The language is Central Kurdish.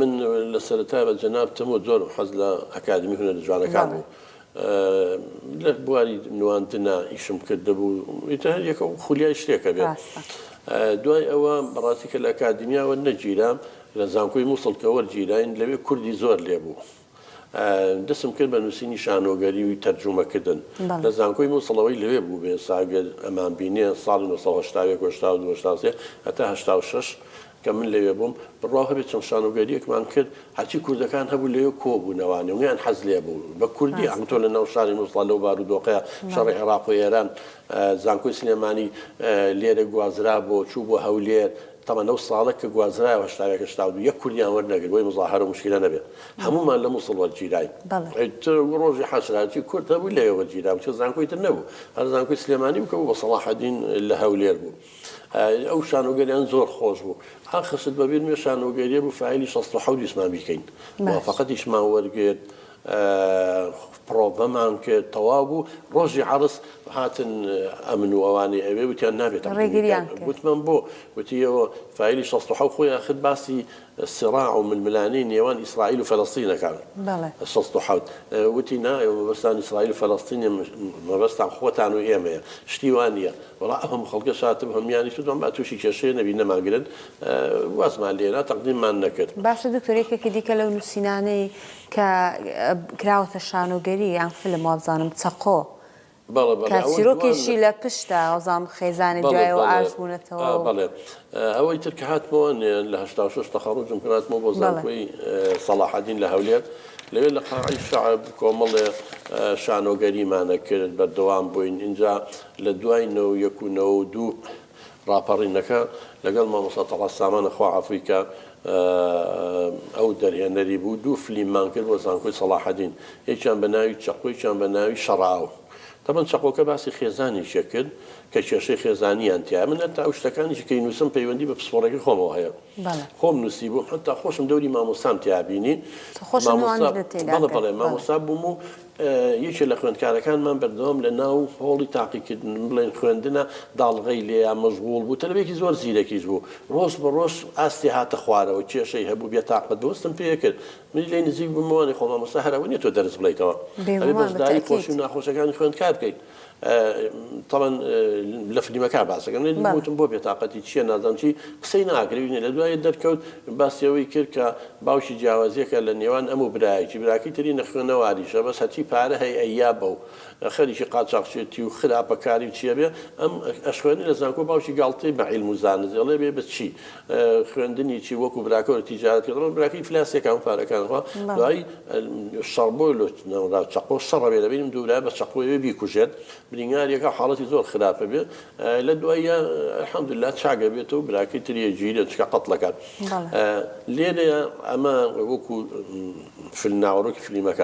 من لەسەرەتا بە جەناب تەمۆ زۆر حەز لە ئەکادمی هونەرە جوانەکان بوو لە بواری نواندنا ئیشم کرده بوو هەر یەکە خولیای شتێکە بێت دوای ئەوە بەڕاستی کە لە ئەکادمیاوە نەگیرام لە زانکۆی مووسڵ کە وەرگیراین لەوێ کوردی زۆر لێبوو دەسم کرد بە نووسینی شانۆگەری و تەرجومەکردن لە زانکۆی مووسڵەوەی لەوێ بوو بێ ساگەر ئەمان بینێ ساڵی 1970 هەتا 86 کە من لەوێ بووم بڕوا هەبێت چەند شانۆگەریەکمان کرد هەرچی کوردەکان هەبوو لەوێ کۆبوونەوانێ ویان حەز لێ بوو بە کوردی ئەمتۆ لە ناو شاری مووسڵ لەو بارودۆقەیە شەڕی عێراق و ئێران زانکۆی سلێمانی لێرە گوازرا بۆ چوو بۆ هەولێر طبعا ئەو ساڵە کە گوازرایەوە هەشتاوێک یەک کوردیان وەرنەگرت بۆی مزاهرە و مشکلە نەبێت هەمومان لە مووسڵ وەرگیراین ڕۆژی حەشراتی کورد هەبوو لەوێ وەرگیراوە چ زانکۆی تر نەبوو هەر زانکۆی سلێمانی بوو کە بوو بە سەلاحەدین لە هەولێر بوو ئەو شانۆگەریان زۆر خۆش بوو خست بەبیر نوێ شانۆگەریە بوو فاعلی 67 دیسمان بیکەین موافقەتیشمان وەرگرت پرۆڤەمان کرد تەواو بوو ڕۆژی عەرس هاتن ئەمن و ئەوانەی ئەوێ وتیان نابێت گوتمان بۆ وتیەوە فاعلی 67 خۆیان خت باسی سراع و ململانەی نێوان ئیسرائیل و فەلەستینەکان 67 وتی نایە مەبەستان ئیسرائیل و فەلەستینە مەبەستان خۆتان و ئێمەیە شتی وان نییە وەڵا ئەم خەڵکە شاتم هەمیانی شتوان با تووشی کێشەیە نەبی نەماگرن وازمان لێنا تەقدیممان نەکرد باشە دکتۆرێکێکی دیکە لەو نووسینانەی کە کراوەتە شانۆگەری یان فیلم وابزانم چەقۆ کاتچیرۆکێکی لە پشتە ئەوزام خێزانی دوایەوە ئاش بوونەتەوە بەڵێ ئەوەی تر کە هاتمەوە لە 86 تەخەڕوجم کرداتمەوە بۆ زانکۆی سەلاحەدین لە هەولێر لەوێ لە قاعی شەعب کۆمەڵێ شانۆگەریمانە کرد بەردەوام بووین اینجا لە دوای 1992 ڕاپەڕینەکە لەگەڵ مامۆستا تەڵا سامانە خوا عەفوی کە ئەو دەرهێنەری بوو دوو فلیممان کرد بۆ زانکۆی سەلاحەدین یەکیان بە ناوی چەقۆ یەکیان بە ناوی شەڕاو طبعا چەقۆکە باسی خێزانیشە کرد کە کێشەی خێزانیان تیا من هەتا ئەو شتەکانیشی کە نووسم پەیوەندی بە پسپۆڕێکی خۆمەوە هەیە خۆم نووسی بووم هەتا خۆشم دەوری مامۆستام تیابینی بەڵێ مامۆستا بووم و یەکێ لە خوێندکارەکانمان بەردەوام لە ناو هۆڵی تاقیکردن بڵێن خوێندنە داڵغەی لێیا مەشغوڵ بوو تەلەبێکی زۆر زیرەکیش بوو ڕۆژ بە ڕۆژ ئاستی هاتە خوارەوە کێشەی هەبوو بێتاقەت دەوەستم پێ کرد من لێ نزیک بوومەوەی خۆ مامۆستا هەراوە نییە تۆ دەرس بڵیتەوە ئەوێ بەشداری خۆشی و ناخۆشەکانی خوێندکار بکەیت طبعا لە فلیمەکە باسەکەم وتم بۆ بێتاقەتی چییە نازانم چی قسەی ناگرێنێ لە دوای دەرکەوت باسیەوەی کرد کە باوکی جیاوازیەکە لە نێوان ئەم و برایەکی براکی تری نەخوێنەواریشە بەس هەچی پارە هەیە ئەییا بە و خەریکی قاچاقچێتی و خراپەکاری چیە بێ ئەم ئەشخوێنی لە زانکۆ باوکی گاڵتەی بە عیلم و زانست دەڵێ بێ بە چی خوێندنی چی وەکو براکەوە تیجارەت کردن براکی فلاسێکان پارەکانەوە دوای شەڕبۆی لە چەقۆ شەڕە بێ دەبینیم دوورای بە چەقۆیەوە بیکوژێت برینگارێکە حاڵەتی زۆر خراپە بێ لە دوایە الحەمدوللا چاگە بێتەوە براکی تریە گیرە چکە قەتڵەکان لێرەیە ئەمە وەکو ناوەڕۆکی فلیمەکە